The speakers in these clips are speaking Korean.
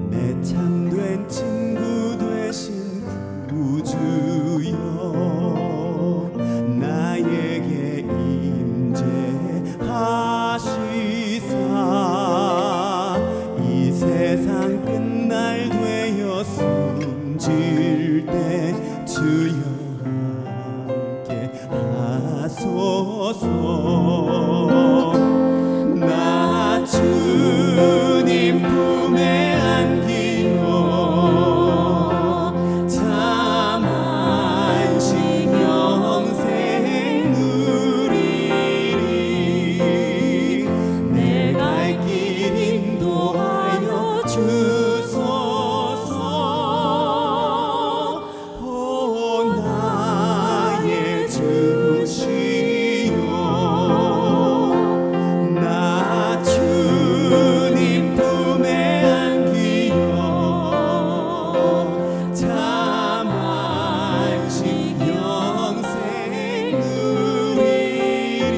내 참된 친구 되신 구주여 나에게 임재하시사 이 세상 끝날 되어 숨질 때 주여 함께 하소서 나 주님 품에 안기며 참 안식 영생 누리리 내 갈 길 인도하여 주소서 오 나의 주시여 나 주님 품에 안기며 참 안식 영생 누리리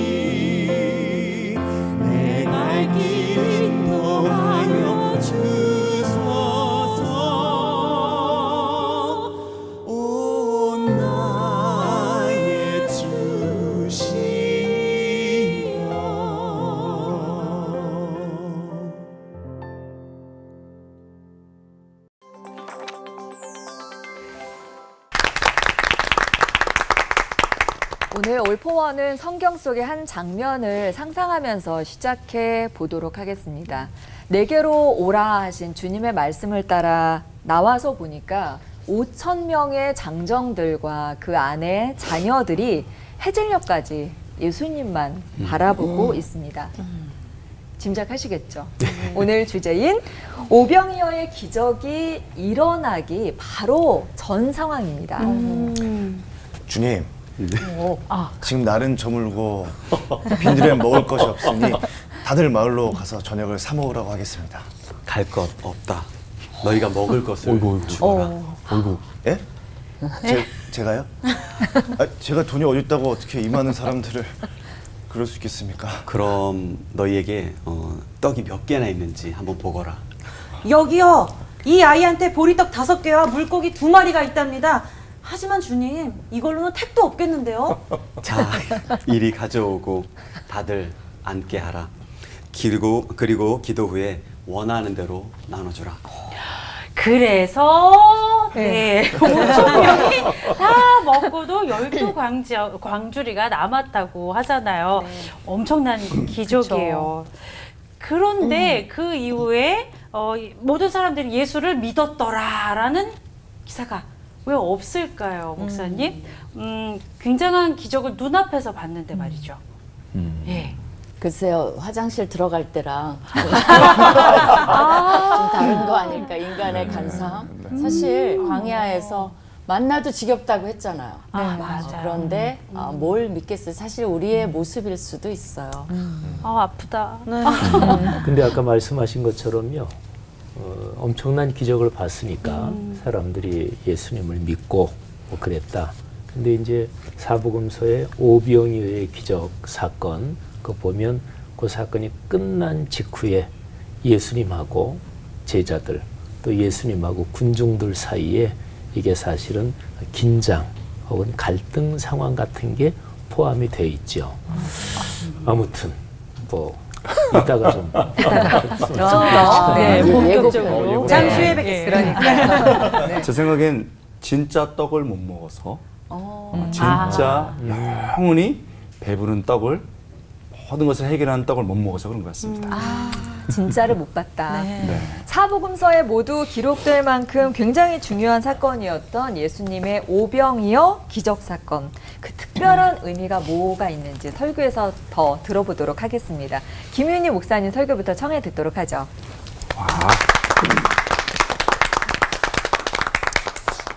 내 갈 길 인도하여 주소서 오 나의 주시여 오늘 올포원은 성경 속의 한 장면을 상상하면서 시작해 보도록 하겠습니다. 내게로 오라 하신 주님의 말씀을 따라 나와서 보니까 5천 명의 장정들과 그 안에 자녀들이 해질녘까지 예수님만 바라보고 있습니다. 짐작하시겠죠? 오늘 주제인 오병이어의 기적이 일어나기 바로 전 상황입니다. 주님, 지금 날은 저물고 빈들에 먹을 것이 없으니 다들 마을로 가서 저녁을 사 먹으라고 하겠습니다. 갈 것 없다. 너희가 먹을 것을 주거라. 예? 제가요? 제가 돈이 어디 있다고 어떻게 이 많은 사람들을 그럴 수 있겠습니까? 그럼 너희에게 떡이 몇 개나 있는지 한번 보거라. 여기요. 이 아이한테 보리떡 5개와 물고기 2마리가 있답니다. 하지만 주님, 이걸로는 택도 없겠는데요? 자, 이리 가져오고 다들 앉게 하라. 그리고 기도 후에 원하는 대로 나눠주라. 그래서 네, 5천 명이 다 먹고도 12광주리가 남았다고 하잖아요. 네. 엄청난 기적이에요. 그런데 그 이후에 모든 사람들이 예수를 믿었더라라는 기사가 왜 없을까요, 목사님? 굉장한 기적을 눈앞에서 봤는데 말이죠. 예. 글쎄요, 화장실 들어갈 때랑 좀 다른 거 아닐까, 인간의 간사함. 사실 광야에서 만나도 지겹다고 했잖아요. 맞아요. 그런데 뭘 믿겠어요? 사실 우리의 모습일 수도 있어요. 아프다. 근데 아까 말씀하신 것처럼요, 엄청난 기적을 봤으니까 사람들이 예수님을 믿고 뭐 그랬다. 근데 이제 사복음서의 오병이어의 기적 사건, 그거 보면 그 사건이 끝난 직후에 예수님하고 제자들, 또 예수님하고 군중들 사이에 이게 사실은 긴장 혹은 갈등 상황 같은 게 포함이 돼 있죠. 아무튼 뭐 이따가 좀 네, 본격적으로. 잠시 후에 뵙겠습니다. 그러니까. 제 생각엔 진짜 떡을 못 먹어서 진짜 영원히 배부른 떡을 모든 것을 해결하는 떡을 못 먹어서 그런 것 같습니다. 진짜를 못 봤다. 네. 사복음서에 모두 기록될 만큼 굉장히 중요한 사건이었던 예수님의 오병이어 기적 사건. 그 특별한 의미가 뭐가 있는지 설교에서 더 들어보도록 하겠습니다. 김윤희 목사님 설교부터 청해 듣도록 하죠.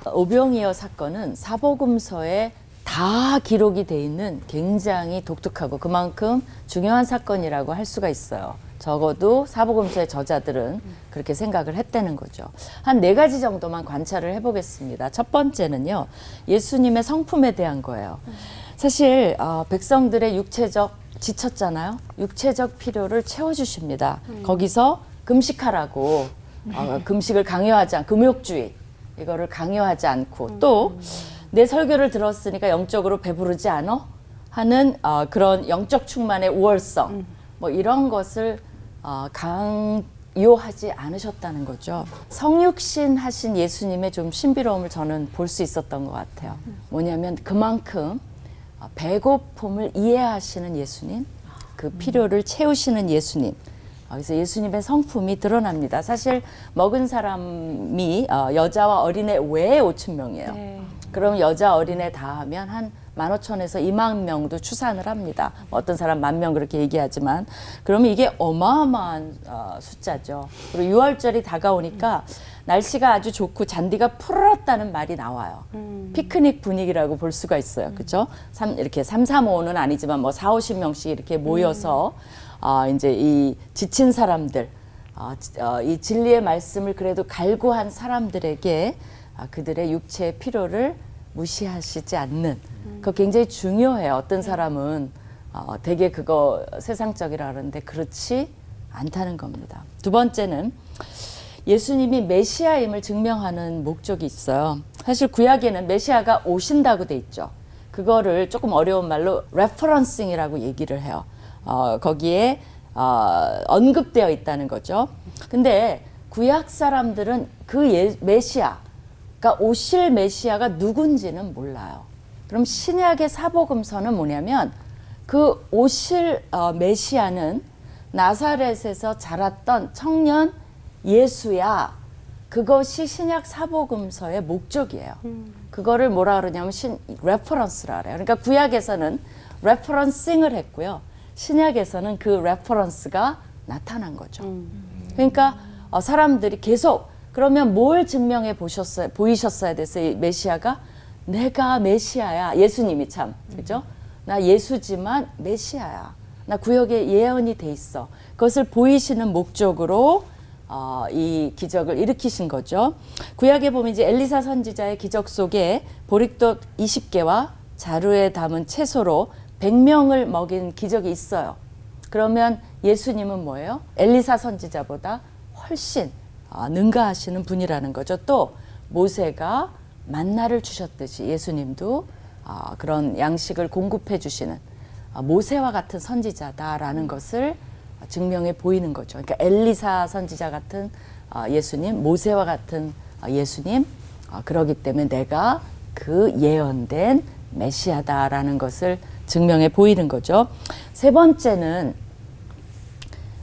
오병이어 사건은 사복음서에 다 기록이 돼 있는 굉장히 독특하고 그만큼 중요한 사건이라고 할 수가 있어요. 적어도 사복음서의 저자들은 그렇게 생각을 했다는 거죠. 한 4가지 정도만 관찰을 해보겠습니다. 첫 번째는요, 예수님의 성품에 대한 거예요. 사실 백성들의 육체적 지쳤잖아요. 육체적 필요를 채워주십니다. 거기서 금식하라고 금식을 강요하지 않고 금욕주의 이거를 강요하지 않고 또 내 설교를 들었으니까 영적으로 배부르지 않아? 하는 그런 영적 충만의 우월성 뭐 이런 것을 강요하지 않으셨다는 거죠. 성육신 하신 예수님의 좀 신비로움을 저는 볼 수 있었던 것 같아요. 뭐냐면 그만큼 배고픔을 이해하시는 예수님, 그 필요를 채우시는 예수님. 그래서 예수님의 성품이 드러납니다. 사실 먹은 사람이 여자와 어린애 외에 5천 명이에요. 네. 그럼 여자 어린애 다 하면 한 15,000에서 2만 명도 추산을 합니다. 어떤 사람 10,000명 그렇게 얘기하지만 그러면 이게 어마어마한 숫자죠. 그리고 6월절이 다가오니까 날씨가 아주 좋고 잔디가 푸르렀다는 말이 나와요. 피크닉 분위기라고 볼 수가 있어요. 그렇죠? 이렇게 3, 3, 5는 아니지만 뭐 4, 50명씩 이렇게 모여서 이제 이 지친 사람들, 이 진리의 말씀을 그래도 갈구한 사람들에게 그들의 육체의 필요를 무시하시지 않는 그거 굉장히 중요해요. 어떤 사람은 되게 그거 세상적이라 하는데 그렇지 않다는 겁니다. 두 번째는 예수님이 메시아임을 증명하는 목적이 있어요. 사실 구약에는 메시아가 오신다고 돼 있죠. 그거를 조금 어려운 말로 레퍼런싱이라고 얘기를 해요. 거기에 언급되어 있다는 거죠. 근데 구약 사람들은 그 메시아가 오실 메시아가 누군지는 몰라요. 그럼 신약의 사복음서는 뭐냐면 그 오실 메시아는 나사렛에서 자랐던 청년 예수야. 그것이 신약 사복음서의 목적이에요. 그거를 뭐라 그러냐면 레퍼런스라 그래요. 그러니까 구약에서는 레퍼런싱을 했고요. 신약에서는 그 레퍼런스가 나타난 거죠. 그러니까 사람들이 계속 그러면 뭘 증명해 보이셨어야 됐어요. 이 메시아가 내가 메시아야. 예수님이 참 그죠? 나 예수지만 메시아야. 나 구역에 예언이 돼 있어. 그것을 보이시는 목적으로 이 기적을 일으키신 거죠. 구약에 보면 이제 엘리사 선지자의 기적 속에 보리떡 20개와 자루에 담은 채소로 100명을 먹인 기적이 있어요. 그러면 예수님은 뭐예요? 엘리사 선지자보다 훨씬 능가하시는 분이라는 거죠. 또 모세가 만나를 주셨듯이 예수님도 그런 양식을 공급해 주시는 모세와 같은 선지자다라는 것을 증명해 보이는 거죠. 그러니까 엘리사 선지자 같은 예수님, 모세와 같은 예수님, 그러기 때문에 내가 그 예언된 메시아다라는 것을 증명해 보이는 거죠. 세 번째는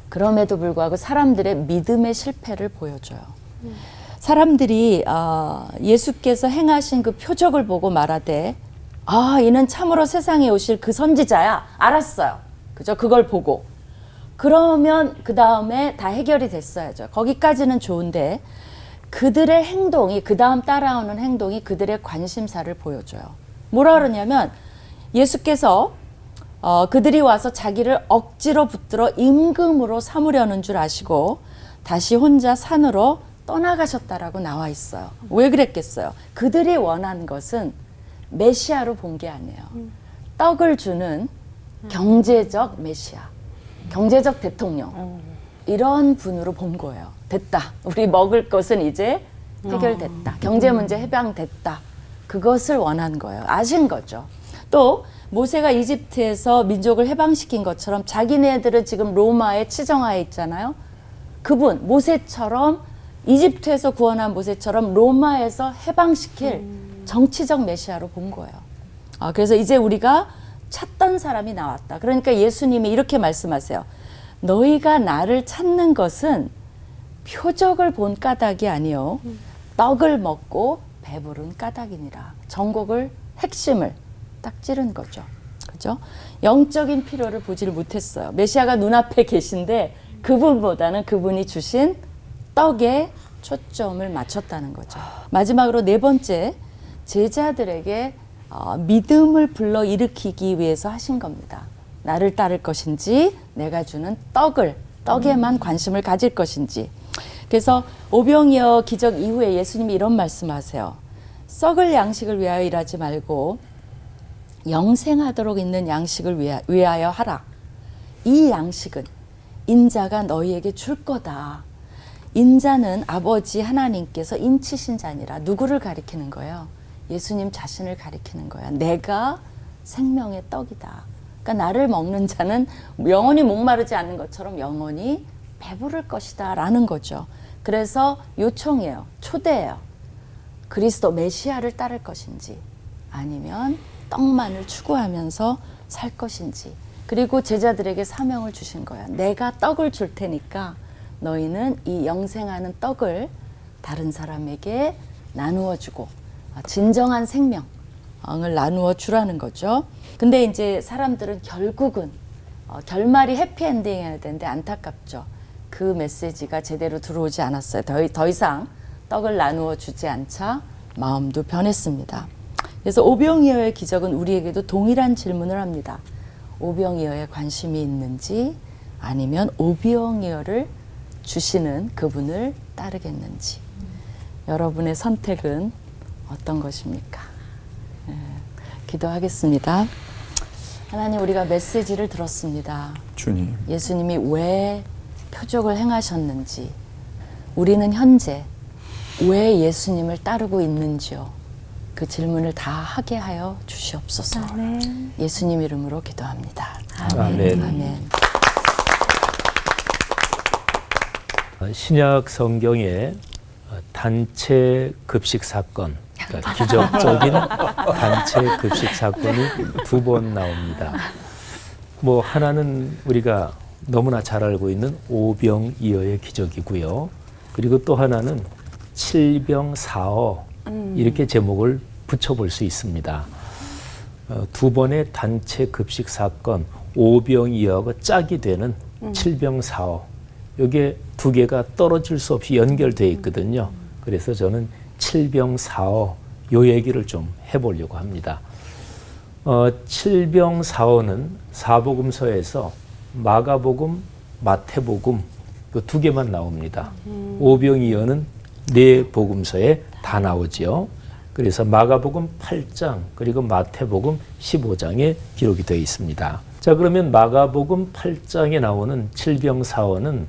그럼에도 불구하고 사람들의 믿음의 실패를 보여줘요. 사람들이 예수께서 행하신 그 표적을 보고 말하되 이는 참으로 세상에 오실 그 선지자야. 알았어요. 그죠? 그걸 보고. 그러면 그 다음에 다 해결이 됐어야죠. 거기까지는 좋은데 그들의 행동이 그 다음 따라오는 행동이 그들의 관심사를 보여줘요. 뭐라 그러냐면 예수께서 그들이 와서 자기를 억지로 붙들어 임금으로 삼으려는 줄 아시고 다시 혼자 산으로 떠나가셨다라고 나와 있어요. 왜 그랬겠어요? 그들이 원한 것은 메시아로 본 게 아니에요. 떡을 주는 경제적 메시아, 경제적 대통령 이런 분으로 본 거예요. 됐다. 우리 먹을 것은 이제 해결됐다. 경제 문제 해방됐다. 그것을 원한 거예요. 아신 거죠. 또 모세가 이집트에서 민족을 해방시킨 것처럼 자기네들은 지금 로마의 치정하에 있잖아요. 그분 모세처럼 이집트에서 구원한 모세처럼 로마에서 해방시킬 정치적 메시아로 본 거예요. 그래서 이제 우리가 찾던 사람이 나왔다. 그러니까 예수님이 이렇게 말씀하세요. 너희가 나를 찾는 것은 표적을 본 까닭이 아니요 떡을 먹고 배부른 까닭이니라. 전곡을 핵심을 딱 찌른 거죠. 그죠? 영적인 필요를 보지를 못했어요. 메시아가 눈앞에 계신데 그분보다는 그분이 주신 떡에 초점을 맞췄다는 거죠. 마지막으로 네 번째, 제자들에게 믿음을 불러일으키기 위해서 하신 겁니다. 나를 따를 것인지 내가 주는 떡에만 관심을 가질 것인지. 그래서 오병이어 기적 이후에 예수님이 이런 말씀하세요. 썩을 양식을 위하여 일하지 말고 영생하도록 있는 양식을 위하여 하라. 이 양식은 인자가 너희에게 줄 거다. 인자는 아버지 하나님께서 인치신 자니라. 누구를 가리키는 거예요? 예수님 자신을 가리키는 거야. 내가 생명의 떡이다. 그러니까 나를 먹는 자는 영원히 목마르지 않는 것처럼 영원히 배부를 것이다 라는 거죠. 그래서 요청이에요. 초대예요. 그리스도 메시아를 따를 것인지 아니면 떡만을 추구하면서 살 것인지. 그리고 제자들에게 사명을 주신 거예요. 내가 떡을 줄 테니까 너희는 이 영생하는 떡을 다른 사람에게 나누어 주고 진정한 생명을 나누어 주라는 거죠. 근데 이제 사람들은 결국은 결말이 해피엔딩이어야 되는데 안타깝죠. 그 메시지가 제대로 들어오지 않았어요. 더 이상 떡을 나누어 주지 않자 마음도 변했습니다. 그래서 오병이어의 기적은 우리에게도 동일한 질문을 합니다. 오병이어에 관심이 있는지 아니면 오병이어를 주시는 그분을 따르겠는지. 여러분의 선택은 어떤 것입니까? 기도하겠습니다. 하나님, 우리가 메시지를 들었습니다. 주님. 예수님이 왜 표적을 행하셨는지, 우리는 현재 왜 예수님을 따르고 있는지요. 그 질문을 다 하게 하여 주시옵소서. 아멘. 예수님 이름으로 기도합니다. 아멘. 아멘. 신약 성경에 단체 급식 사건, 그러니까 기적적인 단체 급식 사건이 2번 나옵니다. 뭐 하나는 우리가 너무나 잘 알고 있는 오병이어의 기적이고요. 그리고 또 하나는 칠병사어 이렇게 제목을 붙여볼 수 있습니다. 2번의 단체 급식 사건, 오병이어가 짝이 되는 칠병사어, 이게 2개가 떨어질 수 없이 연결되어 있거든요. 그래서 저는 칠병사어 요 얘기를 좀 해보려고 합니다. 칠병사어는 사복음서에서 마가복음, 마태복음 그 2개만 나옵니다. 오병이어는 4복음서에 다 나오지요. 그래서 마가복음 8장 그리고 마태복음 15장에 기록이 되어 있습니다. 자, 그러면 마가복음 8장에 나오는 칠병사어는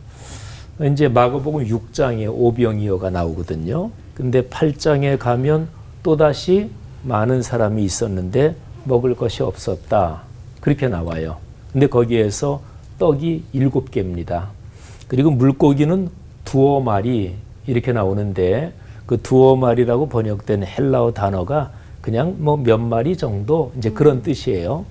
이제 마가복음 6장에 오병이어가 나오거든요. 근데 8장에 가면 또다시 많은 사람이 있었는데 먹을 것이 없었다. 그렇게 나와요. 근데 거기에서 떡이 7개입니다. 그리고 물고기는 2마리 이렇게 나오는데 그 2마리라고 번역된 헬라어 단어가 그냥 뭐 몇 마리 정도 이제 그런 뜻이에요.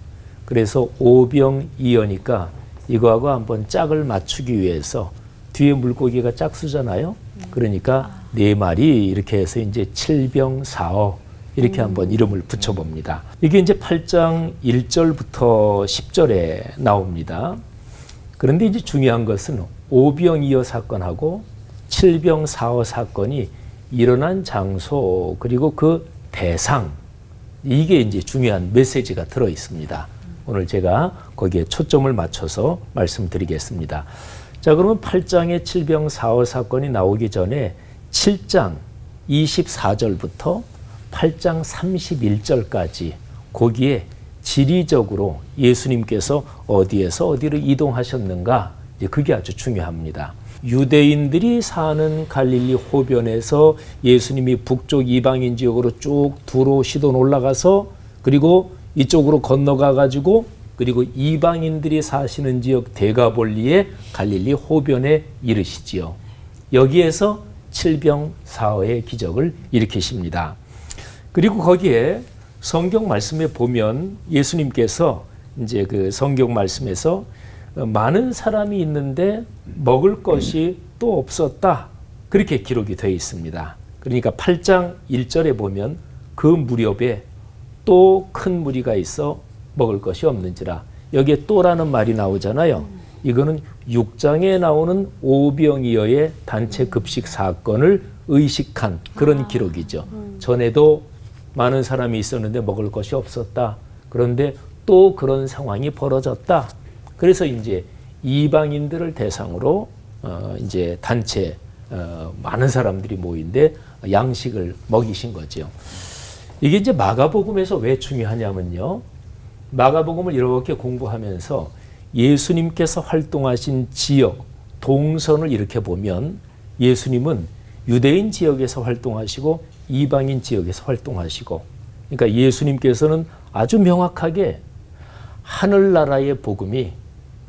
그래서 오병이어니까 이거하고 한번 짝을 맞추기 위해서 뒤에 물고기가 짝수잖아요. 그러니까 4마리 이렇게 해서 이제 칠병사어 이렇게 한번 이름을 붙여봅니다. 이게 이제 8장 1절부터 10절에 나옵니다. 그런데 이제 중요한 것은 오병이어 사건하고 칠병사어 사건이 일어난 장소 그리고 그 대상, 이게 이제 중요한 메시지가 들어 있습니다. 오늘 제가 거기에 초점을 맞춰서 말씀드리겠습니다. 자, 그러면 8장의 칠병사어 사건이 나오기 전에 7장 24절부터 8장 31절까지 거기에 지리적으로 예수님께서 어디에서 어디로 이동하셨는가, 이제 그게 아주 중요합니다. 유대인들이 사는 갈릴리 호변에서 예수님이 북쪽 이방인 지역으로 쭉 두로 시돈 올라가서 그리고 이쪽으로 건너가 가지고 그리고 이방인들이 사시는 지역 데가볼리의 갈릴리 호변에 이르시지요. 여기에서 칠병사어의 기적을 일으키십니다. 그리고 거기에 성경 말씀에 보면 예수님께서 이제 그 성경 말씀에서 많은 사람이 있는데 먹을 것이 또 없었다. 그렇게 기록이 되어 있습니다. 그러니까 8장 1절에 보면 그 무렵에 또 큰 무리가 있어 먹을 것이 없는지라. 여기에 또라는 말이 나오잖아요. 이거는 6장에 나오는 오병이어의 단체 급식 사건을 의식한 그런 기록이죠. 전에도 많은 사람이 있었는데 먹을 것이 없었다. 그런데 또 그런 상황이 벌어졌다. 그래서 이제 이방인들을 대상으로 이제 단체 많은 사람들이 모인데 양식을 먹이신 거죠. 이게 이제 마가복음에서 왜 중요하냐면요. 마가복음을 이렇게 공부하면서 예수님께서 활동하신 지역, 동선을 이렇게 보면 예수님은 유대인 지역에서 활동하시고 이방인 지역에서 활동하시고, 그러니까 예수님께서는 아주 명확하게 하늘나라의 복음이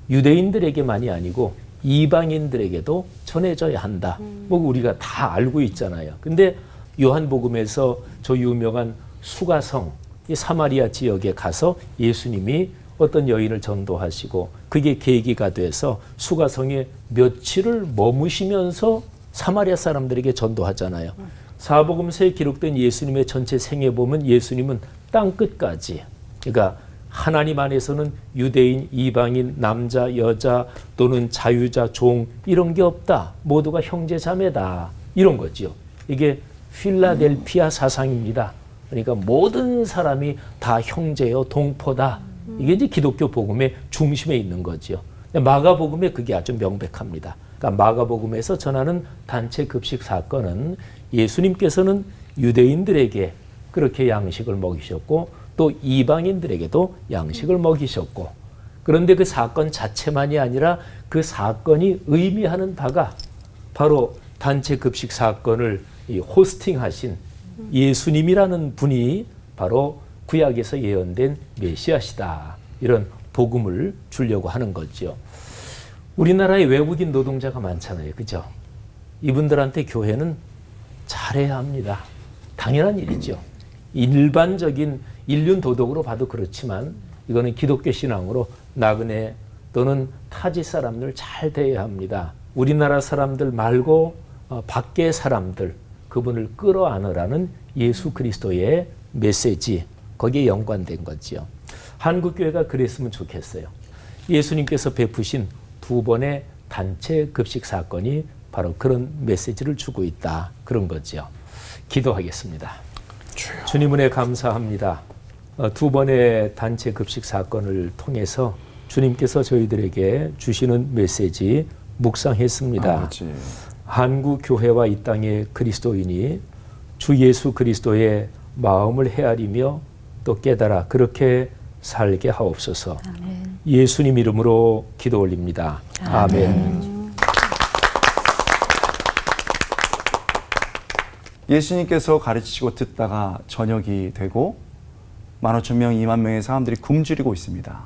유대인들에게만이 아니고 이방인들에게도 전해져야 한다. 뭐 우리가 다 알고 있잖아요. 근데 요한복음에서 저 유명한 수가성, 이 사마리아 지역에 가서 예수님이 어떤 여인을 전도하시고 그게 계기가 돼서 수가성에 며칠을 머무시면서 사마리아 사람들에게 전도하잖아요. 사복음서에 기록된 예수님의 전체 생애 보면 예수님은 땅 끝까지, 그러니까 하나님 안에서는 유대인, 이방인, 남자, 여자 또는 자유자, 종 이런 게 없다. 모두가 형제 자매다. 이런 거죠. 이게 필라델피아 사상입니다. 그러니까 모든 사람이 다 형제요, 동포다. 이게 이제 기독교 복음의 중심에 있는 거죠. 마가복음에 그게 아주 명백합니다. 그러니까 마가복음에서 전하는 단체 급식 사건은 예수님께서는 유대인들에게 그렇게 양식을 먹이셨고 또 이방인들에게도 양식을 먹이셨고, 그런데 그 사건 자체만이 아니라 그 사건이 의미하는 바가 바로 단체 급식 사건을 호스팅하신 예수님이라는 분이 바로 구약에서 예언된 메시아시다. 이런 복음을 주려고 하는 거죠. 우리나라에 외국인 노동자가 많잖아요. 그죠? 이분들한테 교회는 잘해야 합니다. 당연한 일이죠. 일반적인 인륜 도덕으로 봐도 그렇지만 이거는 기독교 신앙으로 나그네 또는 타지 사람들 잘 대해야 합니다. 우리나라 사람들 말고 밖의 사람들, 그분을 끌어안으라는 예수 그리스도의 메시지, 거기에 연관된 거죠. 한국교회가 그랬으면 좋겠어요. 예수님께서 베푸신 2번의 단체 급식 사건이 바로 그런 메시지를 주고 있다. 그런 거죠. 기도하겠습니다. 주님 은혜 감사합니다. 2번의 단체 급식 사건을 통해서 주님께서 저희들에게 주시는 메시지 묵상했습니다. 한국 교회와 이 땅의 그리스도인이 주 예수 그리스도의 마음을 헤아리며 또 깨달아 그렇게 살게 하옵소서. 아멘. 예수님 이름으로 기도 올립니다. 아멘. 예수님께서 가르치시고 듣다가 저녁이 되고 15,000명, 20,000명의 사람들이 굶주리고 있습니다.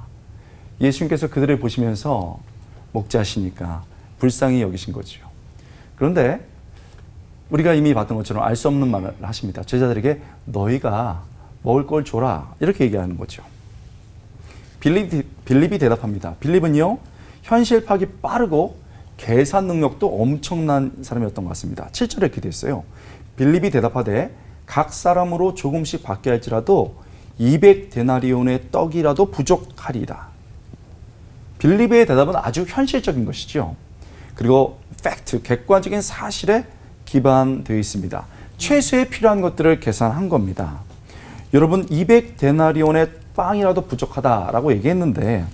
예수님께서 그들을 보시면서 목자시니까 불쌍히 여기신 거죠. 그런데 우리가 이미 봤던 것처럼 알 수 없는 말을 하십니다. 제자들에게 너희가 먹을 걸 줘라. 이렇게 얘기하는 거죠. 빌립이 대답합니다. 빌립은요, 현실 파악이 빠르고 계산 능력도 엄청난 사람이었던 것 같습니다. 7절에 이렇게 됐어요. 빌립이 대답하되 각 사람으로 조금씩 받게 할지라도 200데나리온의 떡이라도 부족하리라. 빌립의 대답은 아주 현실적인 것이죠. 그리고 팩트, 객관적인 사실에 기반되어 있습니다. 최소의 필요한 것들을 계산한 겁니다. 여러분, 200데나리온의 빵이라도 부족하다라고 얘기했는데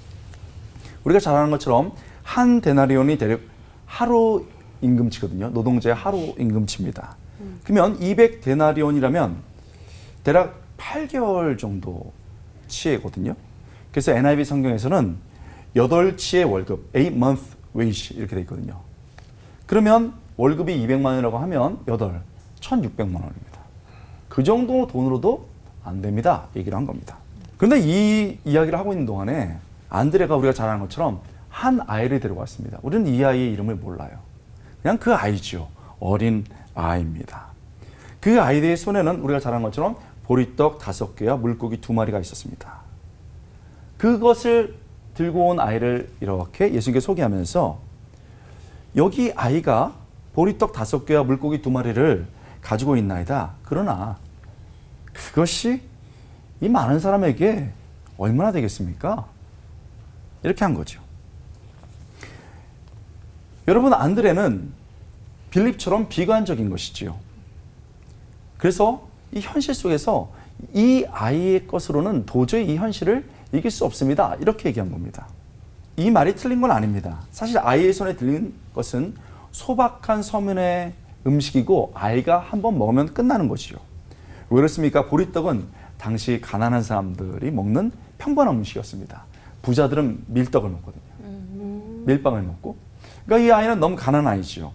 우리가 잘 아는 것처럼 한 데나리온이 대략 하루 임금치거든요. 노동자의 하루 임금치입니다. 그러면 200데나리온이라면 대략 8개월 정도 치거든요. 그래서 NIV 성경에서는 8치의 월급, 8month wage 이렇게 돼 있거든요. 그러면 월급이 200만 원이라고 하면 1,600만 원입니다. 그 정도 돈으로도 안 됩니다. 얘기를 한 겁니다. 그런데 이 이야기를 하고 있는 동안에 안드레가 우리가 잘 아는 것처럼 한 아이를 데려왔습니다. 우리는 이 아이의 이름을 몰라요. 그냥 그 아이죠. 어린 아이입니다. 그 아이의 손에는 우리가 잘 아는 것처럼 보리떡 5개와 물고기 2마리가 있었습니다. 그것을 들고 온 아이를 이렇게 예수님께 소개하면서 여기 아이가 보리떡 5개와 물고기 2마리를 가지고 있나이다. 그러나 그것이 이 많은 사람에게 얼마나 되겠습니까? 이렇게 한 거죠. 여러분, 안드레는 빌립처럼 비관적인 것이지요. 그래서 이 현실 속에서 이 아이의 것으로는 도저히 이 현실을 이길 수 없습니다. 이렇게 얘기한 겁니다. 이 말이 틀린 건 아닙니다. 사실 아이의 손에 들린 것은 소박한 서민의 음식이고 아이가 한번 먹으면 끝나는 것이죠. 왜 그렇습니까? 보리떡은 당시 가난한 사람들이 먹는 평범한 음식이었습니다. 부자들은 밀떡을 먹거든요. 밀빵을 먹고. 그러니까 이 아이는 너무 가난한 아이죠.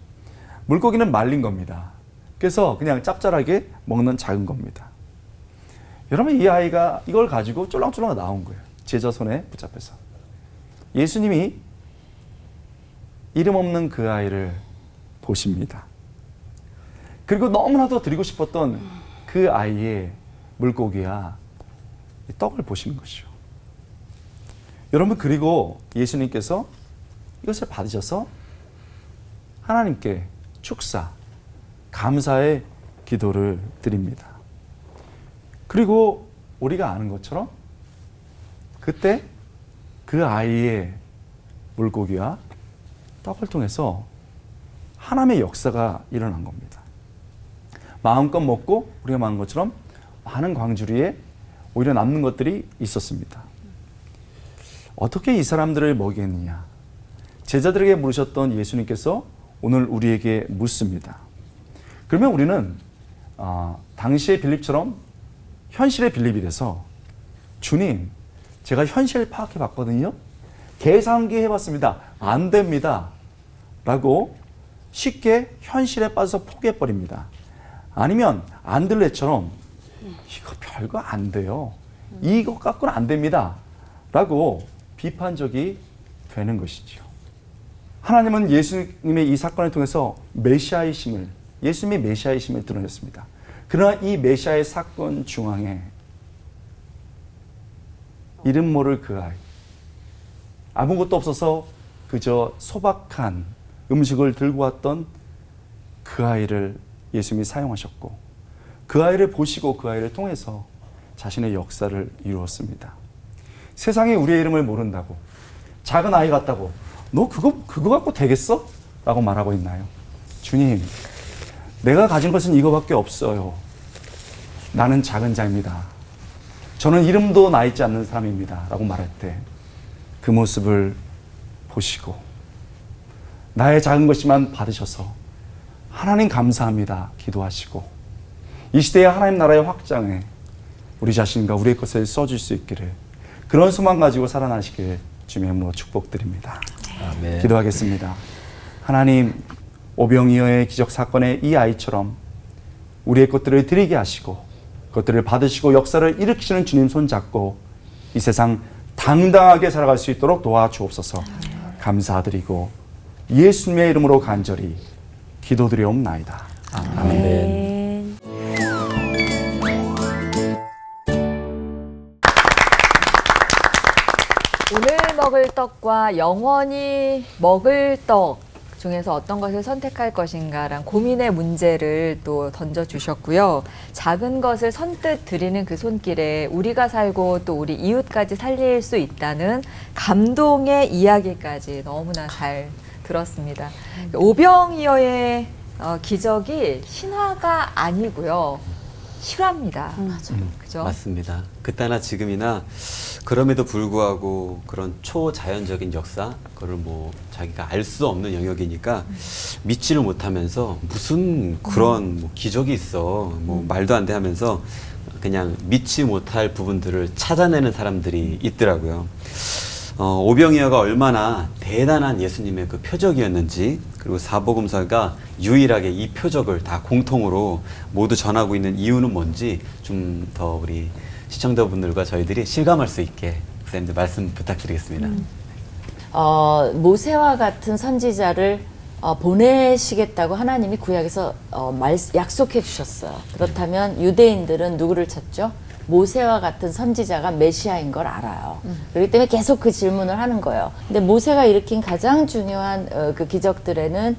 물고기는 말린 겁니다. 그래서 그냥 짭짤하게 먹는 작은 겁니다. 여러분, 이 아이가 이걸 가지고 쫄랑쫄랑 나온 거예요. 제자 손에 붙잡혀서. 예수님이 이름 없는 그 아이를 보십니다. 그리고 너무나도 드리고 싶었던 그 아이의 물고기와 떡을 보시는 것이죠. 여러분, 그리고 예수님께서 이것을 받으셔서 하나님께 축사, 감사의 기도를 드립니다. 그리고 우리가 아는 것처럼 그때 그 아이의 물고기와 떡을 통해서 하나님의 역사가 일어난 겁니다. 마음껏 먹고 우리가 말한 것처럼 많은 광주리에 오히려 남는 것들이 있었습니다. 어떻게 이 사람들을 먹이겠느냐? 제자들에게 물으셨던 예수님께서 오늘 우리에게 묻습니다. 그러면 우리는 당시의 빌립처럼 현실의 빌립이 돼서 주님, 제가 현실 파악해 봤거든요. 계산기 해봤습니다. 안 됩니다. 라고 쉽게 현실에 빠져서 포기해버립니다. 아니면 안들레처럼 이거 별거 안 돼요. 이거 갖고는 안 됩니다. 라고 비판적이 되는 것이죠. 하나님은 예수님의 이 사건을 통해서 메시아이심을, 예수님의 메시아이심을 드러냈습니다. 그러나 이 메시아의 사건 중앙에 이름 모를 그 아이, 아무것도 없어서 그저 소박한 음식을 들고 왔던 그 아이를 예수님이 사용하셨고, 그 아이를 보시고 그 아이를 통해서 자신의 역사를 이루었습니다. 세상에 우리의 이름을 모른다고, 작은 아이 같다고, 너 그거 갖고 되겠어? 라고 말하고 있나요? 주님, 내가 가진 것은 이거밖에 없어요. 나는 작은 자입니다. 저는 이름도 나 있지 않는 사람입니다. 라고 말할 때 그 모습을 보시고 나의 작은 것이만 받으셔서 하나님 감사합니다 기도하시고 이 시대의 하나님 나라의 확장에 우리 자신과 우리의 것을 써줄 수 있기를, 그런 소망 가지고 살아나시길 주님의 이름으로 축복드립니다. 아멘. 기도하겠습니다. 하나님, 오병이어의 기적 사건의 이 아이처럼 우리의 것들을 드리게 하시고 그것들을 받으시고 역사를 일으키시는 주님 손잡고 이 세상 당당하게 살아갈 수 있도록 도와주옵소서. 감사드리고 예수님의 이름으로 간절히 기도드리옵나이다. 아멘. 오늘 먹을 떡과 영원히 먹을 떡 중에서 어떤 것을 선택할 것인가란 고민의 문제를 또 던져주셨고요. 작은 것을 선뜻 드리는 그 손길에 우리가 살고 또 우리 이웃까지 살릴 수 있다는 감동의 이야기까지 너무나 잘 들었습니다. 오병이어의 기적이 신화가 아니고요. 실화입니다. 그죠? 맞습니다. 그때나 지금이나 그럼에도 불구하고 그런 초자연적인 역사, 그걸 뭐 자기가 알 수 없는 영역이니까 믿지를 못하면서 무슨 그런 뭐 기적이 있어, 뭐 말도 안 돼 하면서 그냥 믿지 못할 부분들을 찾아내는 사람들이 있더라고요. 오병이어가 얼마나 대단한 예수님의 그 표적이었는지, 그리고 사복음서가 유일하게 이 표적을 다 공통으로 모두 전하고 있는 이유는 뭔지 좀 더 우리 시청자분들과 저희들이 실감할 수 있게 목사님들 말씀 부탁드리겠습니다. 모세와 같은 선지자를 보내시겠다고 하나님이 구약에서 약속해 주셨어요. 그렇다면 유대인들은 누구를 찾죠? 모세와 같은 선지자가 메시아인 걸 알아요. 그렇기 때문에 계속 그 질문을 하는 거예요. 근데 모세가 일으킨 가장 중요한 그 기적들에는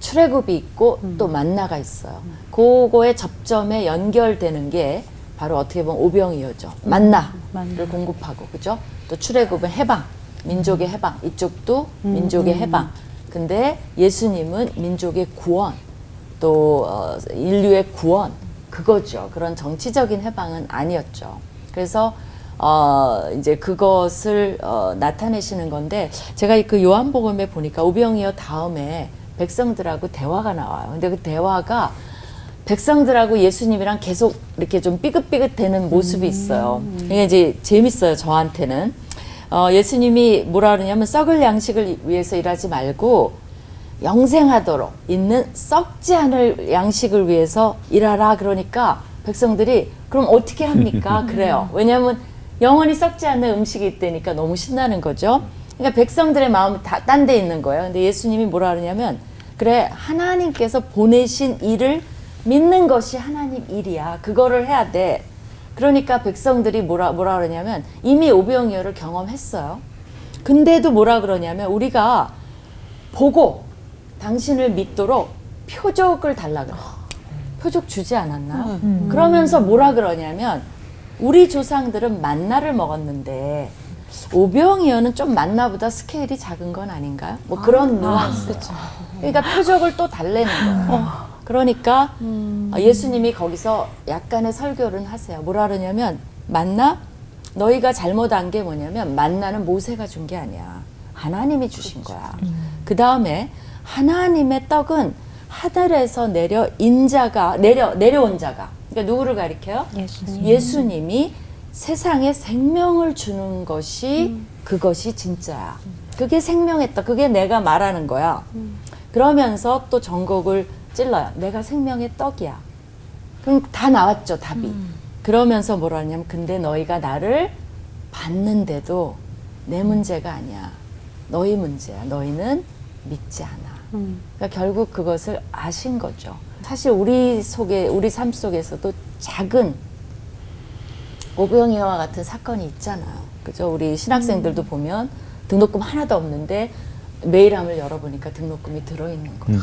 출애굽이 있고 또 만나가 있어요. 그거의 접점에 연결되는 게 바로 어떻게 보면 오병이어죠. 만나를 공급하고, 그죠? 또 출애굽은 해방, 민족의 해방, 이쪽도 민족의 해방. 근데 예수님은 민족의 구원, 또 인류의 구원, 그거죠. 그런 정치적인 해방은 아니었죠. 그래서 이제 그것을 나타내시는 건데, 제가 그 요한복음에 보니까 오병이어 다음에 백성들하고 대화가 나와요. 근데 그 대화가 백성들하고 예수님이랑 계속 이렇게 좀 삐긋삐긋 되는 모습이 있어요. 이게 이제 재밌어요, 저한테는. 예수님이 뭐라 그러냐면 썩을 양식을 위해서 일하지 말고 영생하도록 있는 썩지 않을 양식을 위해서 일하라. 그러니까 백성들이 그럼 어떻게 합니까? 그래요. 왜냐하면 영원히 썩지 않는 음식이 있다니까 너무 신나는 거죠. 그러니까 백성들의 마음이 다 딴 데 있는 거예요. 근데 예수님이 뭐라 그러냐면 그래, 하나님께서 보내신 일을 믿는 것이 하나님 일이야. 그거를 해야 돼. 그러니까 백성들이 뭐라 그러냐면 이미 오병이어를 경험했어요. 근데도 뭐라 그러냐면 우리가 보고 당신을 믿도록 표적을 달라 그래. 표적 주지 않았나? 그러면서 뭐라 그러냐면 우리 조상들은 만나를 먹었는데 오병이어는 좀 만나보다 스케일이 작은 건 아닌가요? 뭐 그런 뉘앙스. 그러니까 표적을 또 달래는 거예요. 그러니까 예수님이 거기서 약간의 설교를 하세요. 뭐라 그러냐면 만나? 너희가 잘못한 게 뭐냐면 만나는 모세가 준 게 아니야. 하나님이 주신 거야. 그 다음에 하나님의 떡은 하늘에서 내려온 자가 그러니까 누구를 가리켜요? 예수님이 세상에 생명을 주는 것이 그것이 진짜야. 그게 생명했다. 그게 내가 말하는 거야. 그러면서 또 전곡을 찔러요. 내가 생명의 떡이야. 그럼 다 나왔죠, 답이. 그러면서 뭐라 하냐면 근데 너희가 나를 봤는데도 내 문제가 아니야. 너희 문제야. 너희는 믿지 않아. 그러니까 결국 그것을 아신 거죠. 사실 우리 삶 속에서도 작은 오병이어와 같은 사건이 있잖아요. 그죠? 우리 신학생들도 보면 등록금 하나도 없는데 메일함을 열어보니까 등록금이 들어있는 거예요.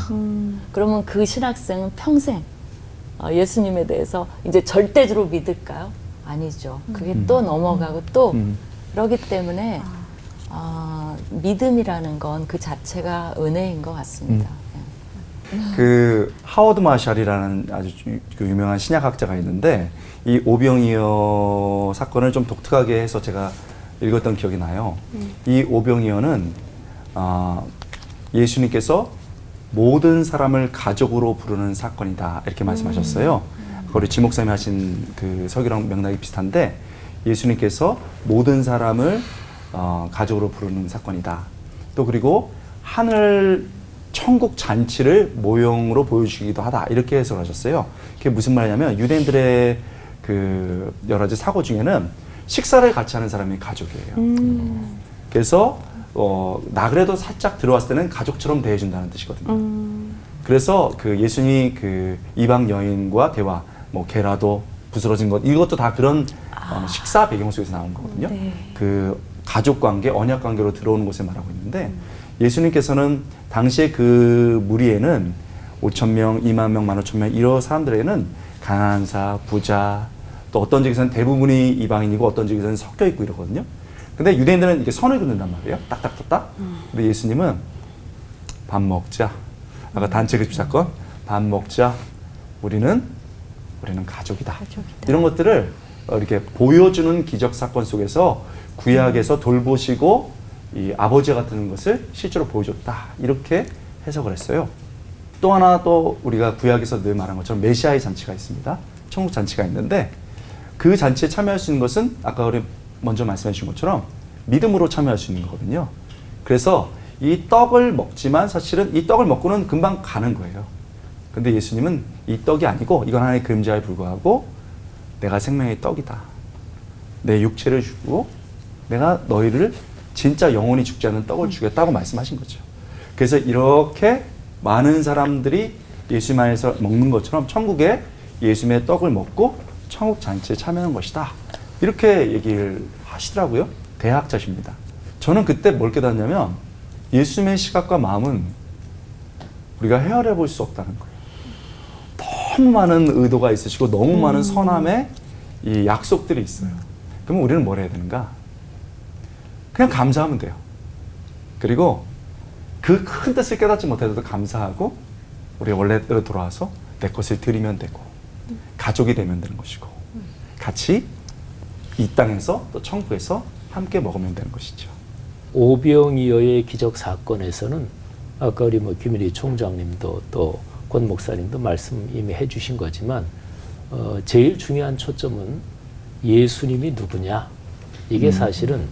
그러면 그 신학생은 평생 예수님에 대해서 이제 절대적으로 믿을까요? 아니죠. 그게 또 넘어가고 또 그러기 때문에 믿음이라는 건 그 자체가 은혜인 것 같습니다. 그 하워드 마샬이라는 아주 그 유명한 신약학자가 있는데 이 오병이어 사건을 좀 독특하게 해서 제가 읽었던 기억이 나요. 이 오병이어는 예수님께서 모든 사람을 가족으로 부르는 사건이다 이렇게 말씀하셨어요. 우리 지 목사님이 하신 그 설교랑 맥락이 비슷한데 예수님께서 모든 사람을 가족으로 부르는 사건이다. 또 그리고 하늘 천국 잔치를 모형으로 보여주기도 하다 이렇게 해석을 하셨어요. 그게 무슨 말이냐면 유대인들의 그 여러 가지 사고 중에는 식사를 같이 하는 사람이 가족이에요. 그래서 나 그래도 살짝 들어왔을 때는 가족처럼 대해준다는 뜻이거든요. 그래서 그 예수님이 그 이방 여인과 대화, 뭐 개라도 부스러진 것 이것도 다 그런 식사 배경 속에서 나온 거거든요. 그 가족 관계, 언약 관계로 들어오는 것을 말하고 있는데 예수님께서는 당시에 그 무리에는 5,000명, 2만 명, 15,000명 이런 사람들에는 가난한 자, 부자 또 어떤 지역에서는 대부분이 이방인이고 어떤 지역에서는 섞여 있고 이러거든요. 근데 유대인들은 이렇게 선을 긋는단 말이에요. 딱딱딱딱. 근데 예수님은 밥 먹자. 아까 단체 급식 사건 밥 먹자. 우리는 가족이다. 이런 것들을 이렇게 보여주는 기적 사건 속에서 구약에서 돌보시고 이 아버지 같은 것을 실제로 보여줬다. 이렇게 해석을 했어요. 또 하나 또 우리가 구약에서 늘 말한 것처럼 메시아의 잔치가 있습니다. 천국 잔치가 있는데 그 잔치에 참여할 수 있는 것은 아까 우리 먼저 말씀해 주신 것처럼 믿음으로 참여할 수 있는 거거든요. 그래서 이 떡을 먹지만 사실은 이 떡을 먹고는 금방 가는 거예요. 근데 예수님은 이 떡이 아니고 이건 하나의 그림자에 불과하고 내가 생명의 떡이다. 내 육체를 주고 내가 너희를 진짜 영원히 죽지 않는 떡을 주겠다고 말씀하신 거죠. 그래서 이렇게 많은 사람들이 예수님 안에서 먹는 것처럼 천국에 예수님의 떡을 먹고 천국 잔치에 참여하는 것이다. 이렇게 얘기를 하시더라고요. 대학자십니다. 저는 그때 뭘 깨닫냐면 예수님의 시각과 마음은 우리가 헤아려 볼 수 없다는 거예요. 너무 많은 의도가 있으시고 너무 많은 선함의 이 약속들이 있어요. 그러면 우리는 뭘 해야 되는가? 그냥 감사하면 돼요. 그리고 그 큰 뜻을 깨닫지 못해도 감사하고 우리 원래대로 돌아와서 내 것을 드리면 되고 가족이 되면 되는 것이고 같이 이 땅에서 또 천국에서 함께 먹으면 되는 것이죠. 오병이어의 기적 사건에서는 아까 우리 뭐 김일희 총장님도 또 권 목사님도 말씀 이미 해주신 거지만 제일 중요한 초점은 예수님이 누구냐 이게 사실은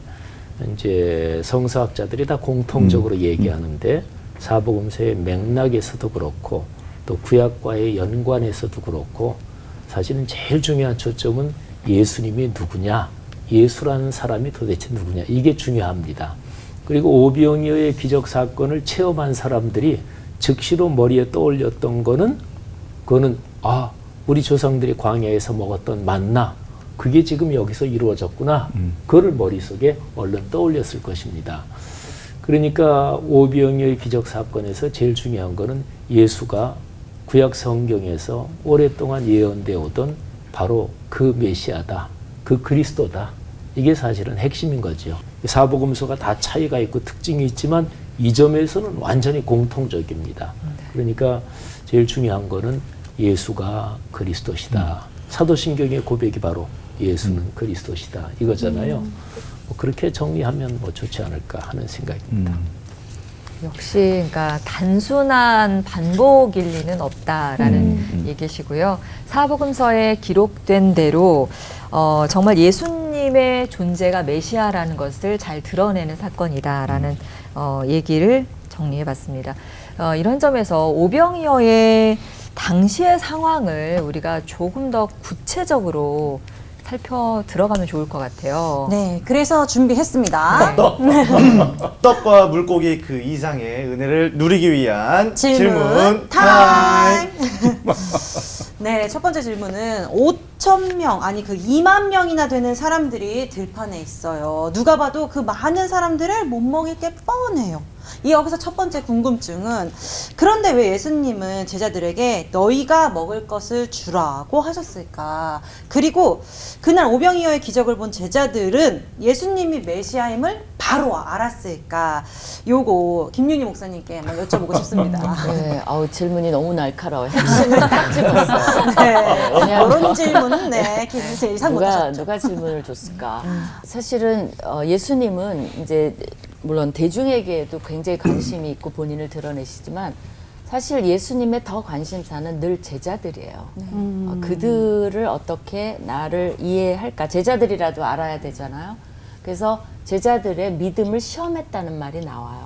이제 성서학자들이 다 공통적으로 얘기하는데 사복음서의 맥락에서도 그렇고 또 구약과의 연관에서도 그렇고 사실은 제일 중요한 초점은 예수님이 누구냐, 예수라는 사람이 도대체 누구냐, 이게 중요합니다. 그리고 오병이어의 기적 사건을 체험한 사람들이 즉시로 머리에 떠올렸던 거는 그거는 우리 조상들이 광야에서 먹었던 만나, 그게 지금 여기서 이루어졌구나. 그거를 머릿속에 얼른 떠올렸을 것입니다. 그러니까 오병이어의 기적 사건에서 제일 중요한 거는 예수가 구약 성경에서 오랫동안 예언되어 오던 바로 그 메시아다, 그 그리스도다. 이게 사실은 핵심인 거죠. 사복음서가 다 차이가 있고 특징이 있지만 이 점에서는 완전히 공통적입니다. 그러니까 제일 중요한 거는 예수가 그리스도시다. 사도신경의 고백이 바로 예수는 그리스도시다 이거잖아요. 뭐 그렇게 정리하면 뭐 좋지 않을까 하는 생각입니다. 역시 그러니까 단순한 반복일 리는 없다라는 얘기시고요. 사복음서에 기록된 대로 정말 예수님의 존재가 메시아라는 것을 잘 드러내는 사건이다라는 얘기를 정리해봤습니다. 이런 점에서 오병이어의 당시의 상황을 우리가 조금 더 구체적으로 살펴 들어가면 좋을 것 같아요. 네, 그래서 준비했습니다. 떡과 물고기 그 이상의 은혜를 누리기 위한 질문 타임. 네, 첫 번째 질문은 5,000명, 아니 그 2만 명이나 되는 사람들이 들판에 있어요. 누가 봐도 그 많은 사람들을 못 먹일 게 뻔해요. 여기서 첫 번째 궁금증은, 그런데 왜 예수님은 제자들에게 너희가 먹을 것을 주라고 하셨을까? 그리고 그날 오병이어의 기적을 본 제자들은 예수님이 메시아임을 바로 알았을까? 요거 김윤희 목사님께 한번 여쭤보고 싶습니다. 네, 질문이 너무 날카로워요. 핵심을 딱 집었어요. 네, 이런 질문은 제일 이상 못하셨죠. 누가 질문을 줬을까? 사실은 예수님은 이제 물론 대중에게도 굉장히 관심이 있고 본인을 드러내시지만 사실 예수님의 더 관심사는 늘 제자들이에요. 그들을 어떻게 나를 이해할까? 제자들이라도 알아야 되잖아요. 그래서 제자들의 믿음을 시험했다는 말이 나와요.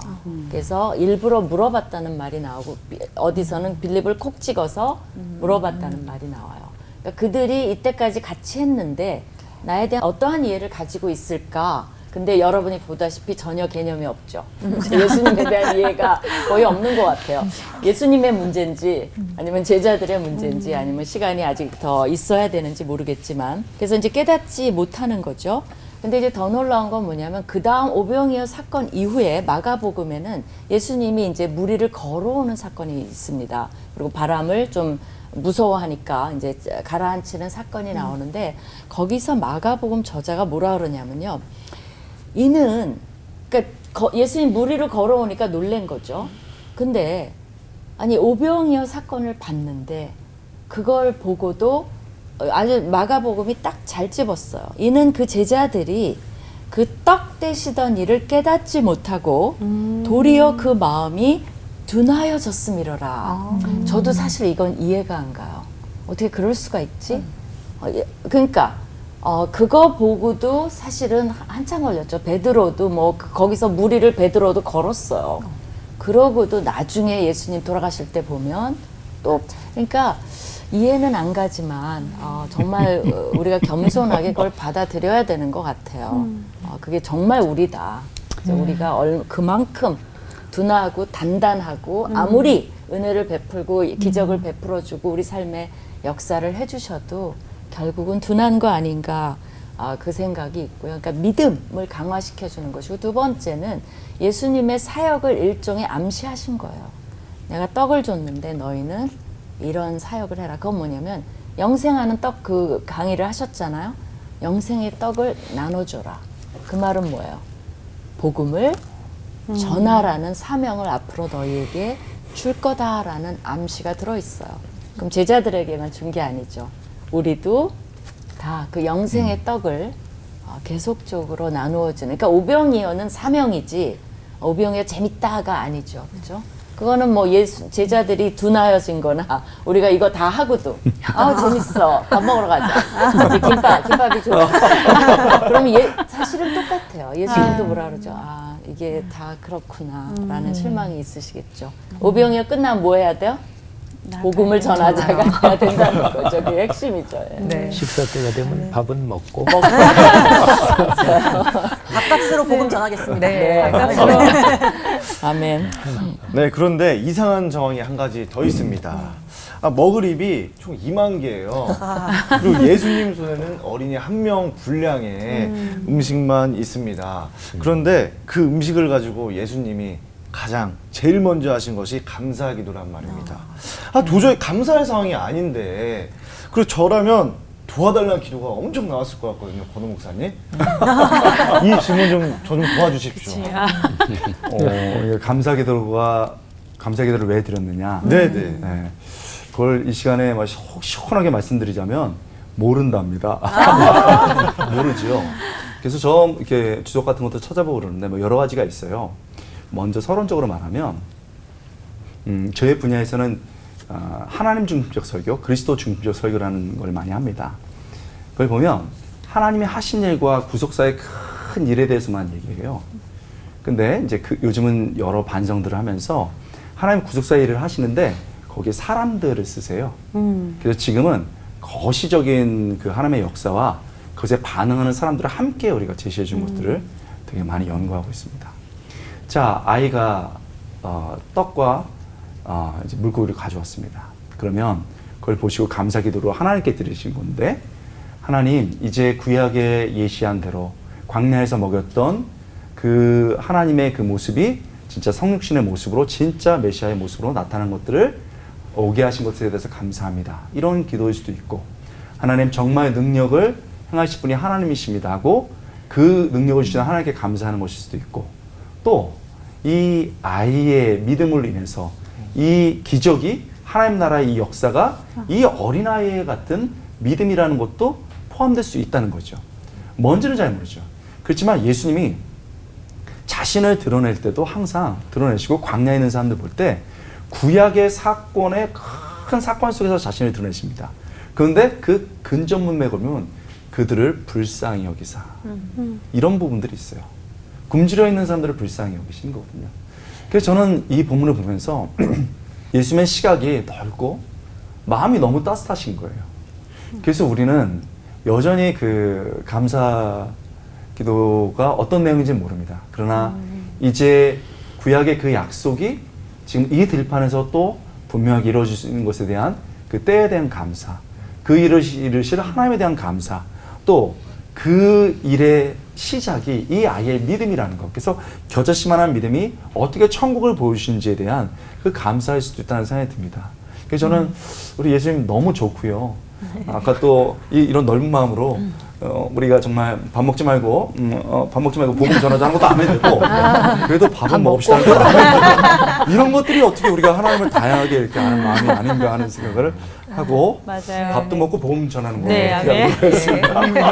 그래서 일부러 물어봤다는 말이 나오고 어디서는 빌립을 콕 찍어서 물어봤다는 말이 나와요. 그러니까 그들이 이때까지 같이 했는데 나에 대한 어떠한 이해를 가지고 있을까? 근데 여러분이 보다시피 전혀 개념이 없죠. 예수님에 대한 이해가 거의 없는 것 같아요. 예수님의 문제인지 아니면 제자들의 문제인지 아니면 시간이 아직 더 있어야 되는지 모르겠지만 그래서 이제 깨닫지 못하는 거죠. 근데 이제 더 놀라운 건 뭐냐면 그 다음 오병이어 사건 이후에 마가복음에는 예수님이 이제 무리를 걸어오는 사건이 있습니다. 그리고 바람을 좀 무서워하니까 이제 가라앉히는 사건이 나오는데 거기서 마가복음 저자가 뭐라 그러냐면요. 이는 그러니까 예수님 무리를 걸어오니까 놀란 거죠. 근데 아니 오병이어 사건을 봤는데 그걸 보고도 아주 마가복음이 딱 잘 집었어요. 이는 그 제자들이 그 떡 떼시던 일을 깨닫지 못하고 도리어 그 마음이 둔하여졌음이로라. 저도 사실 이건 이해가 안 가요. 어떻게 그럴 수가 있지? 그러니까 그거 보고도 사실은 한참 걸렸죠. 베드로도 뭐 거기서 무리를 베드로도 걸었어요. 그러고도 나중에 예수님 돌아가실 때 보면 또 그러니까 이해는 안 가지만 정말 우리가 겸손하게 그걸 받아들여야 되는 것 같아요. 그게 정말 우리다. 우리가 그만큼 둔하고 단단하고 아무리 은혜를 베풀고 기적을 베풀어주고 우리 삶에 역사를 해주셔도 결국은 둔한 거 아닌가 그 생각이 있고요. 그러니까 믿음을 강화시켜주는 것이고 두 번째는 예수님의 사역을 일종의 암시하신 거예요. 내가 떡을 줬는데 너희는 이런 사역을 해라. 그건 뭐냐면 영생하는 떡 그 강의를 하셨잖아요. 영생의 떡을 나눠줘라. 그 말은 뭐예요? 복음을 전하라는 사명을 앞으로 너희에게 줄 거다라는 암시가 들어있어요. 그럼 제자들에게만 준 게 아니죠. 우리도 다 그 영생의 떡을 계속적으로 나누어 주는. 그러니까 오병이어는 사명이지 오병이어 재밌다가 아니죠. 그죠? 그거는 뭐 제자들이 둔하여진 거나 우리가 이거 다 하고도 재밌어. 밥 먹으러 가자. 김밥이 좋아. 그러면 사실은 똑같아요. 예수님도 뭐라 그러죠? 이게 다 그렇구나 라는 실망이 있으시겠죠. 오병이어 끝나면 뭐 해야 돼요? 복음을 전하자가 돼야 된다는 거죠. 그게 핵심이죠. 예. 네. 식사 때가 되면 밥은 먹고 밥값으로 복음 전하겠습니다. 네. 아멘. 네, 그런데 이상한 정황이 한 가지 더 있습니다. 먹을 입이 총 2만 개예요. 그리고 예수님 손에는 어린이 1명 분량의 음식만 있습니다. 그런데 그 음식을 가지고 예수님이 제일 먼저 하신 것이 감사 기도란 말입니다. 도저히 감사할 상황이 아닌데, 그리고 저라면 도와달라는 기도가 엄청 나왔을 것 같거든요, 권호 목사님. 이 질문 저 좀 도와주십시오. 감사 기도를 왜 드렸느냐? 네네. 네. 그걸 이 시간에 시원하게 말씀드리자면 모른답니다. 모르지요. 그래서 이렇게 주석 같은 것도 찾아보고 그러는데 뭐 여러 가지가 있어요. 먼저 서론적으로 말하면 저의 분야에서는 하나님 중심적 설교, 그리스도 중심적 설교라는 걸 많이 합니다. 그걸 보면 하나님이 하신 일과 구속사의 큰 일에 대해서만 얘기해요. 근데 이제 요즘은 여러 반성들을 하면서 하나님 구속사의 일을 하시는데 거기에 사람들을 쓰세요. 그래서 지금은 거시적인 그 하나님의 역사와 그것에 반응하는 사람들을 함께 우리가 제시해 준 것들을 되게 많이 연구하고 있습니다. 자, 아이가 떡과 이제 물고기를 가져왔습니다. 그러면 그걸 보시고 감사 기도로 하나님께 드리신 건데, 하나님 이제 구약에 예시한 대로 광야에서 먹였던 그 하나님의 그 모습이 진짜 성육신의 모습으로, 진짜 메시아의 모습으로 나타난 것들을 오게 하신 것에 대해서 감사합니다. 이런 기도일 수도 있고, 하나님 정말 능력을 행하실 분이 하나님이십니다 하고 그 능력을 주신 하나님께 감사하는 것일 수도 있고, 또 이 아이의 믿음으로 인해서 이 기적이, 하나님 나라의 이 역사가 이 어린아이 같은 믿음이라는 것도 포함될 수 있다는 거죠. 뭔지는 잘 모르죠. 그렇지만 예수님이 자신을 드러낼 때도 항상 드러내시고, 광야에 있는 사람들 볼 때 구약의 사건의 큰 사건 속에서 자신을 드러내십니다. 그런데 그 근접 문맥을 보면 그들을 불쌍히 여기사, 이런 부분들이 있어요. 굶주려 있는 사람들을 불쌍히 여기시는 거거든요. 그래서 저는 이 본문을 보면서 예수님의 시각이 넓고 마음이 너무 따뜻하신 거예요. 그래서 우리는 여전히 그 감사 기도가 어떤 내용인지 모릅니다. 그러나 이제 구약의 그 약속이 지금 이 들판에서 또 분명하게 이루어지는 것에 대한 그 때에 대한 감사, 그 일을 이루실 하나님에 대한 감사, 또 그 일의 시작이 이 아이의 믿음이라는 것. 그래서 겨자씨만한 믿음이 어떻게 천국을 보여주신지에 대한 그 감사할 수도 있다는 생각이 듭니다. 그래서 저는 우리 예수님 너무 좋고요. 아까 또 이런 넓은 마음으로 우리가 정말 밥 먹지 말고 복음 전하자 하는 것도 안 해도 되고, 그래도 밥은 먹읍시다 하는 것도 안 해도 되고, 이런 것들이 어떻게 우리가 하나님을 다양하게 이렇게 아는 마음이 아닌가 하는 생각을 하고, 맞아요. 밥도 먹고 복음 전하는 거예요. 네, 아멘.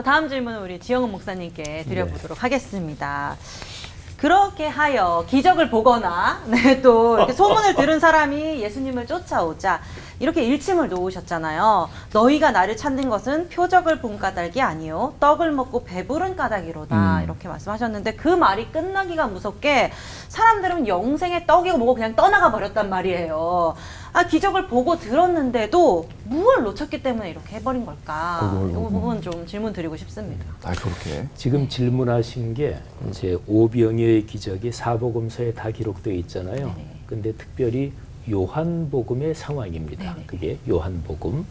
다음 질문은 우리 지영은 목사님께 드려보도록 하겠습니다. 그렇게 하여 기적을 보거나 또 이렇게 소문을 들은 사람이 예수님을 쫓아오자 이렇게 일침을 놓으셨잖아요. 너희가 나를 찾는 것은 표적을 본 까닭이 아니요 떡을 먹고 배부른 까닭이로다, 이렇게 말씀하셨는데, 그 말이 끝나기가 무섭게 사람들은 영생의 떡이고 뭐고 그냥 떠나가 버렸단 말이에요. 기적을 보고 들었는데도 무엇을 놓쳤기 때문에 이렇게 해버린 걸까? 이 부분 좀 질문 드리고 싶습니다. 그렇게. 지금 질문하신 게 이제 오병이어의 기적이 사복음서에 다 기록되어 있잖아요. 네네. 근데 특별히 요한복음의 상황입니다. 네네. 그게 요한복음.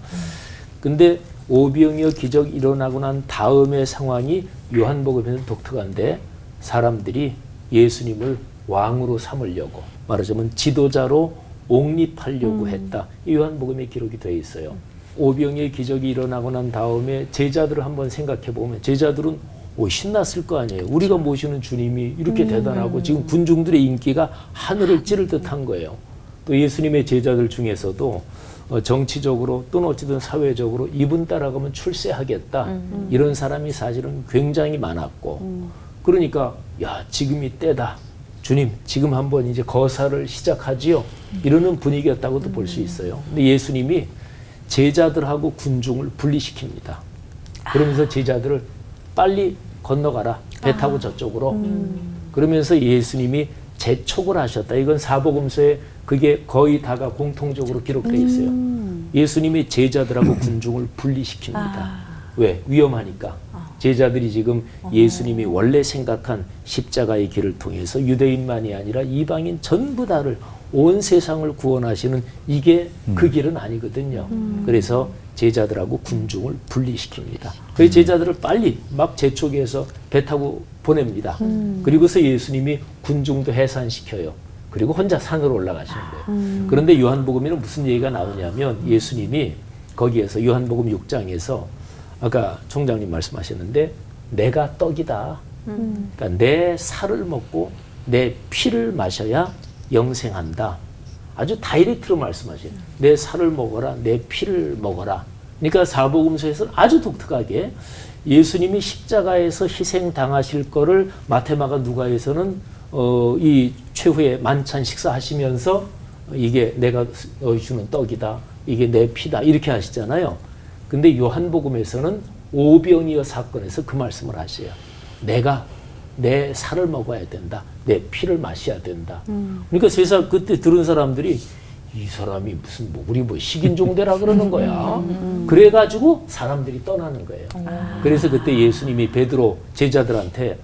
근데 오병이어 기적 일어나고 난 다음의 상황이 요한복음에는 독특한데, 사람들이 예수님을 왕으로 삼으려고, 말하자면 지도자로 옹립하려고 했다. 이 요한복음에 기록이 되어 있어요. 오병이의 기적이 일어나고 난 다음에 제자들을 한번 생각해 보면, 제자들은 신났을 거 아니에요. 우리가 모시는 주님이 이렇게 대단하고 지금 군중들의 인기가 하늘을 찌를 듯한 거예요. 또 예수님의 제자들 중에서도 정치적으로 또는 어찌든 사회적으로 이분 따라가면 출세하겠다, 이런 사람이 사실은 굉장히 많았고, 그러니까 지금이 때다, 주님 지금 한번 이제 거사를 시작하지요. 이러는 분위기였다고도 볼 수 있어요. 근데 예수님이 제자들하고 군중을 분리시킵니다. 그러면서 제자들을 빨리 건너가라. 배 타고 저쪽으로. 그러면서 예수님이 재촉을 하셨다. 이건 사복음서에 그게 거의 다가 공통적으로 기록되어 있어요. 예수님이 제자들하고 군중을 분리시킵니다. 왜? 위험하니까. 제자들이 지금 예수님이 원래 생각한 십자가의 길을 통해서 유대인만이 아니라 이방인 전부 다를 온 세상을 구원하시는 이게 그 길은 아니거든요. 그래서 제자들하고 군중을 분리시킵니다. 그 제자들을 빨리 막 재촉해서 배 타고 보냅니다. 그리고서 예수님이 군중도 해산시켜요. 그리고 혼자 산으로 올라가시는 거예요. 그런데 요한복음에는 무슨 얘기가 나오냐면 예수님이 거기에서 요한복음 6장에서 아까 총장님 말씀하셨는데 내가 떡이다. 그러니까 내 살을 먹고 내 피를 마셔야 영생한다. 아주 다이렉트로 말씀하셔요. 내 살을 먹어라. 내 피를 먹어라. 그러니까 사복음서에서는 아주 독특하게 예수님이 십자가에서 희생당하실 거를 마테마가 누가에서는 이 최후의 만찬 식사하시면서 이게 내가 주는 떡이다. 이게 내 피다. 이렇게 하시잖아요. 근데 요한복음에서는 오병이어 사건에서 그 말씀을 하셔요. 내가 내 살을 먹어야 된다. 내 피를 마셔야 된다. 그러니까 세상 그때 들은 사람들이 이 사람이 무슨 우리 식인종대라 그러는 거야. 그래가지고 사람들이 떠나는 거예요. 그래서 그때 예수님이 베드로 제자들한테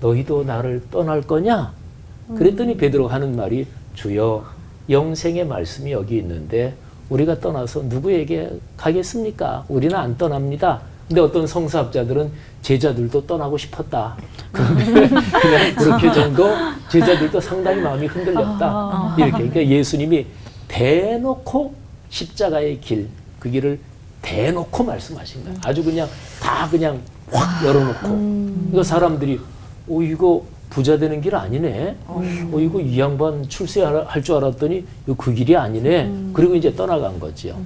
너희도 나를 떠날 거냐? 그랬더니 베드로가 하는 말이 주여 영생의 말씀이 여기 있는데 우리가 떠나서 누구에게 가겠습니까? 우리는 안 떠납니다. 근데 어떤 성사학자들은 제자들도 떠나고 싶었다. 그냥 그렇게 정도 제자들도 상당히 마음이 흔들렸다. 이렇게. 그러니까 예수님이 대놓고 십자가의 길, 그 길을 대놓고 말씀하신 거예요. 아주 그냥 다 그냥 확 열어놓고. 그러니까 사람들이 이거 부자 되는 길 아니네. 이거 이 양반 출세할 줄 알았더니 그 길이 아니네. 그리고 이제 떠나간 거지요.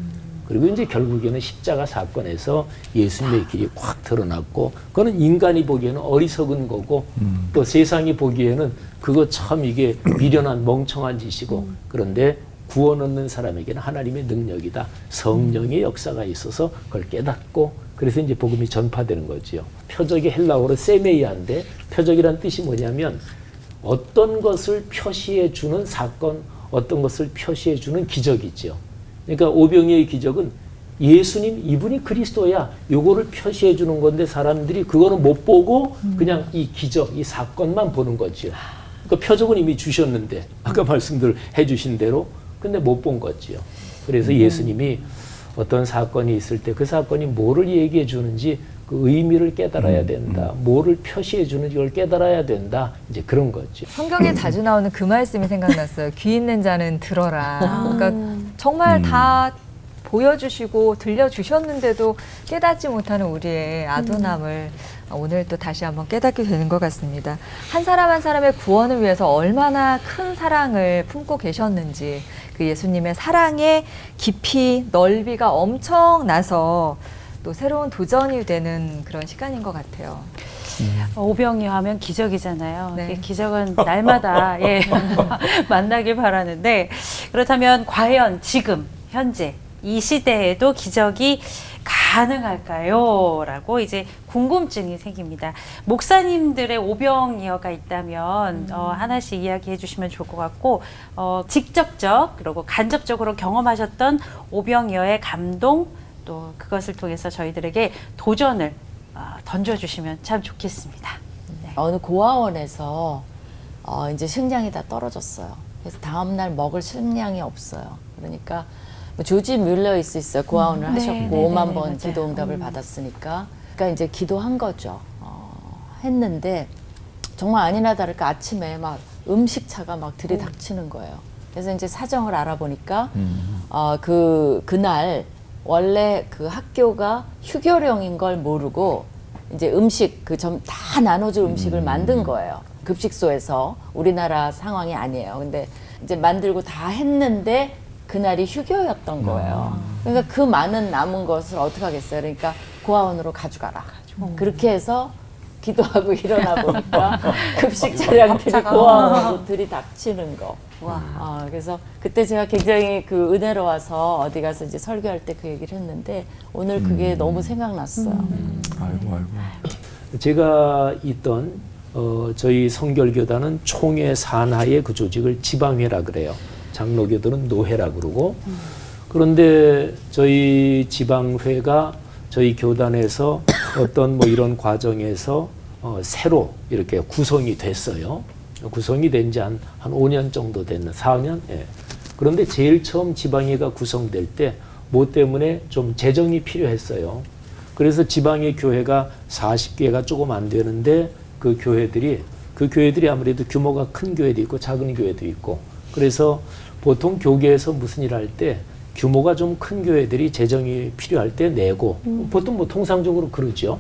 그리고 이제 결국에는 십자가 사건에서 예수님의 길이 확 드러났고, 그거는 인간이 보기에는 어리석은 거고, 또 세상이 보기에는 그거 참 이게 미련한 멍청한 짓이고, 그런데 구원 얻는 사람에게는 하나님의 능력이다. 성령의 역사가 있어서 그걸 깨닫고, 그래서 이제 복음이 전파되는 거지요. 표적이 헬라어로 세메이아인데, 표적이란 뜻이 뭐냐면 어떤 것을 표시해 주는 사건, 어떤 것을 표시해 주는 기적이죠. 그러니까 오병이어의 기적은 예수님 이분이 그리스도야, 요거를 표시해 주는 건데 사람들이 그거는 못 보고 그냥 이 기적, 이 사건만 보는 거지요. 그러니까 표적은 이미 주셨는데 아까 말씀들 해주신 대로 근데 못 본 거지요. 그래서 예수님이 어떤 사건이 있을 때 그 사건이 뭐를 얘기해 주는지 그 의미를 깨달아야 된다. 뭐를 표시해 주는지 그걸 깨달아야 된다. 이제 그런 거죠. 성경에 자주 나오는 그 말씀이 생각났어요. 귀 있는 자는 들어라. 그러니까 정말 다 보여주시고 들려주셨는데도 깨닫지 못하는 우리의 아둔함을 오늘 또 다시 한번 깨닫게 되는 것 같습니다. 한 사람 한 사람의 구원을 위해서 얼마나 큰 사랑을 품고 계셨는지, 그 예수님의 사랑의 깊이, 넓이가 엄청나서 또 새로운 도전이 되는 그런 시간인 것 같아요. 오병이어 하면 기적이잖아요. 네. 기적은 날마다 만나길 바라는데, 그렇다면 과연 지금 현재 이 시대에도 기적이 가능할까요? 라고 이제 궁금증이 생깁니다. 목사님들의 오병이어가 있다면 하나씩 이야기해 주시면 좋을 것 같고, 직접적 그리고 간접적으로 경험하셨던 오병이어의 감동, 또 그것을 통해서 저희들에게 도전을 던져주시면 참 좋겠습니다. 네. 어느 고아원에서 이제 식량이 다 떨어졌어요. 그래서 다음날 먹을 식량이 없어요. 그러니까 조지 뮬러이스 있어요. 고아원을 하셨고 5만 번 기도 응답을 받았으니까. 그러니까 이제 기도한 거죠. 했는데 정말 아니나 다를까 아침에 막 음식차가 막 들이닥치는 거예요. 그래서 이제 사정을 알아보니까 그날 원래 그 학교가 휴교령인 걸 모르고 이제 음식 다 나눠줄 음식을 만든 거예요. 급식소에서. 우리나라 상황이 아니에요. 근데 이제 만들고 다 했는데 그날이 휴교였던 거예요. 그러니까 그 많은 남은 것을 어떻게 하겠어요? 그러니까 고아원으로 가져가라. 그렇게 해서 기도하고 일어나 보니까 급식 차량들이 고항으로 들이닥치는 거. 그래서 그때 제가 굉장히 그 은혜로 와서 어디 가서 이제 설교할 때 그 얘기를 했는데 오늘 그게 너무 생각났어요. 아이고. 제가 있던 저희 성결교단은 총회 산하의 그 조직을 지방회라 그래요. 장로교들은 노회라 그러고. 그런데 저희 지방회가 저희 교단에서 어떤 뭐 이런 과정에서 새로 이렇게 구성이 됐어요. 구성이 된 지 한 5년 정도 됐나, 4년? 예. 그런데 제일 처음 지방회가 구성될 때 뭐 때문에 좀 재정이 필요했어요. 그래서 지방의 교회가 40개가 조금 안 되는데 그 교회들이 아무래도 규모가 큰 교회도 있고 작은 교회도 있고, 그래서 보통 교계에서 무슨 일 할 때 규모가 좀 큰 교회들이 재정이 필요할 때 내고, 보통 뭐 통상적으로 그러죠.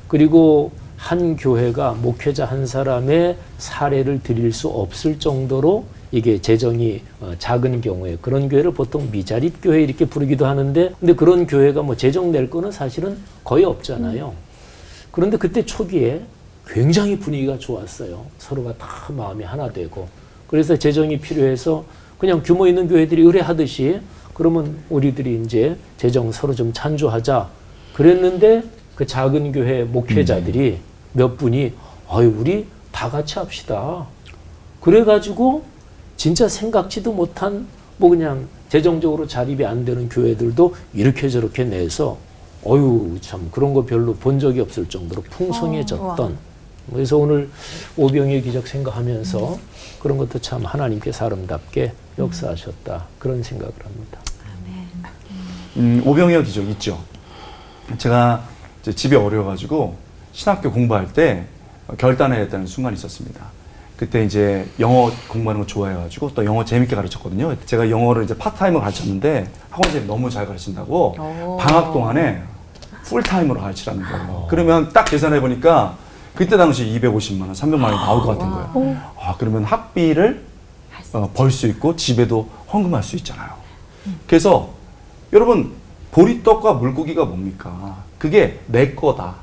그리고 한 교회가 목회자 한 사람의 사례를 드릴 수 없을 정도로 이게 재정이 작은 경우에 그런 교회를 보통 미자립 교회 이렇게 부르기도 하는데, 근데 그런 교회가 뭐 재정 낼 거는 사실은 거의 없잖아요. 그런데 그때 초기에 굉장히 분위기가 좋았어요. 서로가 다 마음이 하나 되고. 그래서 재정이 필요해서 그냥 규모 있는 교회들이 의뢰하듯이 그러면 우리들이 이제 재정 서로 좀 찬조하자 그랬는데, 그 작은 교회 목회자들이 몇 분이 우리 다 같이 합시다. 그래가지고 진짜 생각지도 못한 뭐 그냥 재정적으로 자립이 안 되는 교회들도 이렇게 저렇게 내서 참 그런 거 별로 본 적이 없을 정도로 풍성해졌던. 그래서 오늘 오병이어 기적 생각하면서 그런 것도 참 하나님께서 아름답게 역사하셨다, 그런 생각을 합니다. 오병이어 기적 있죠. 제가 이제 집이 어려워가지고 신학교 공부할 때 결단해야 했다는 순간이 있었습니다. 그때 이제 영어 공부하는 거 좋아해가지고 또 영어 재밌게 가르쳤거든요. 제가 영어를 이제 파트타임으로 가르쳤는데 학원생이 너무 잘 가르친다고 방학 동안에 풀타임으로 가르치라는 거예요. 그러면 딱 계산해 보니까 그때 당시 250만 원, 300만 원이 나올 것 같은 거예요. 그러면 학비를 벌 수 있고 집에도 헌금할 수 있잖아요. 그래서 여러분, 보리떡과 물고기가 뭡니까? 그게 내 거다.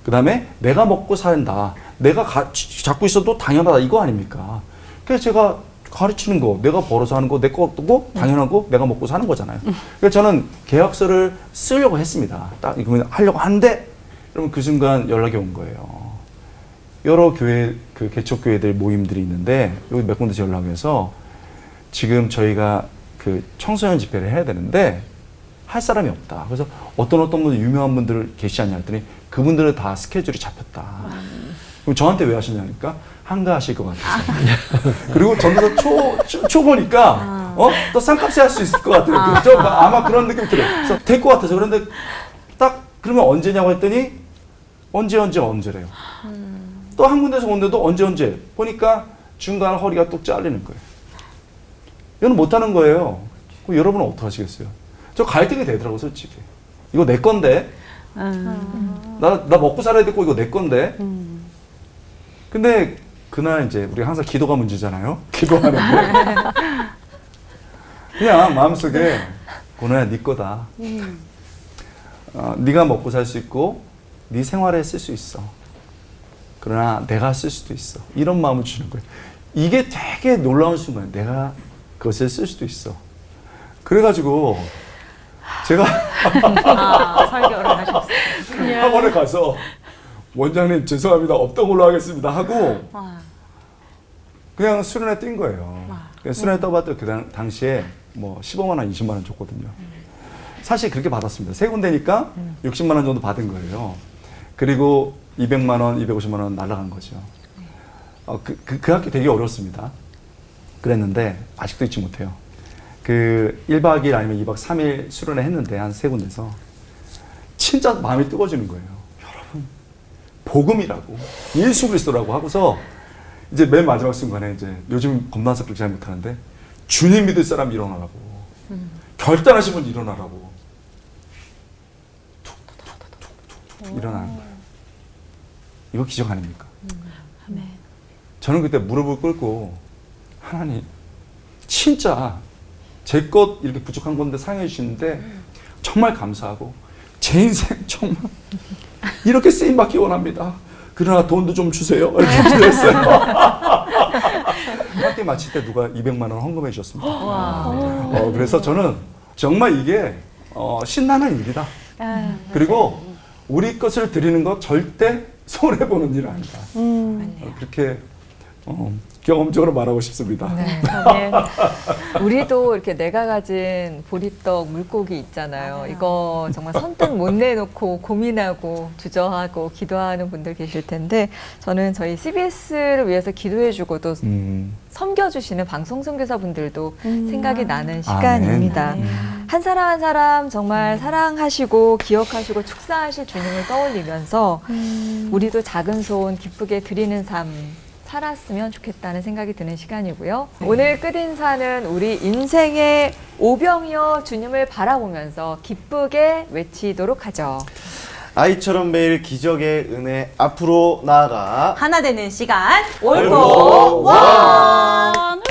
그 다음에 내가 먹고 산다. 내가 잡고 있어도 당연하다, 이거 아닙니까? 그래서 제가 가르치는 거, 내가 벌어서 하는 거, 내 거고 당연한 거, 내가 먹고 사는 거잖아요. 그래서 저는 계약서를 쓰려고 했습니다. 딱 이거 하려고 하는데, 그러면 그 순간 연락이 온 거예요. 여러 교회, 그 개척교회들 모임들이 있는데, 여기 몇 군데서 연락해서 지금 저희가 그 청소년 집회를 해야 되는데 할 사람이 없다. 그래서 어떤 분들, 유명한 분들 계시지 않냐 했더니 그분들은 다 스케줄이 잡혔다. 그럼 저한테 왜 하시냐니까 한가하실 것 같아서. 그리고 전부 다 초보니까 또 쌍값에 할 수 있을 것 같아요. 저 아마 그런 느낌 들어요. 그래서 될 것 같아서. 그런데 딱 그러면 언제냐고 했더니 언제래요. 또 한 군데서 온데도 언제 보니까 중간 허리가 뚝 잘리는 거예요. 이건 못하는 거예요. 그럼 여러분은 어떻게 하시겠어요? 저 갈등이 되더라고, 솔직히. 이거 내 건데. 나 먹고 살아야 되고 이거 내 건데. 근데 그날 이제 우리 항상 기도가 문제잖아요. 기도하는데 그냥 마음속에 고노야 네 거다. 네가 먹고 살 수 있고 네 생활에 쓸 수 있어. 그러나 내가 쓸 수도 있어. 이런 마음을 주는 거예요. 이게 되게 놀라운 순간이에요. 내가 그것을 쓸 수도 있어. 그래가지고 제가 설교를 하셨어요. 학원에 가서 원장님 죄송합니다, 없던 걸로 하겠습니다 하고 그냥 수련회 뛴 거예요. 수련회 떠봤더니 그 당시에 뭐 15만 원, 20만 원 줬거든요. 사실 그렇게 받았습니다. 세 군데니까 60만 원 정도 받은 거예요. 그리고 200만 원, 250만 원 날아간 거죠. 그 학기 되게 어려웠습니다. 그랬는데 아직도 잊지 못해요. 그 1박 2일 아니면 2박 3일 수련회 했는데 한 세 군데서 진짜 마음이 뜨거워지는 거예요. 여러분, 복음이라고, 예수 그리스도라고 하고서 이제 맨 마지막 순간에 이제 요즘 검단서 그렇게 잘 못하는데 주님 믿을 사람 일어나라고, 결단하신 분 일어나라고 툭툭툭툭툭 일어나는 거예요. 이거 기적 아닙니까? 저는 그때 무릎을 꿇고 하나님 진짜 제 것 이렇게 부족한 건데 사용해 주시는데 정말 감사하고 제 인생 정말 이렇게 쓰임받기 원합니다. 그러나 돈도 좀 주세요. 이렇게 기도했어요. 파티 마칠 때 누가 200만 원 헌금해 주셨습니다. 그래서 저는 정말 이게 신나는 일이다. 그리고 우리 것을 드리는 거 절대 손해보는 일 아니다. 그렇게 경험적으로 말하고 싶습니다. 네, 아멘. 우리도 이렇게 내가 가진 보리떡 물고기 있잖아요. 이거 정말 선뜻 못 내놓고 고민하고 주저하고 기도하는 분들 계실 텐데 저는 저희 CBS를 위해서 기도해주고 또 섬겨주시는 방송 선교사분들도 생각이 나는 시간입니다. 한 사람 한 사람 정말 사랑하시고 기억하시고 축사하실 주님을 떠올리면서 우리도 작은 소원 기쁘게 드리는 삶 살았으면 좋겠다는 생각이 드는 시간이고요. 오늘 끝인사는 우리 인생의 오병이어 주님을 바라보면서 기쁘게 외치도록 하죠. 아이처럼 매일 기적의 은혜 앞으로 나아가 하나 되는 시간 올고 원.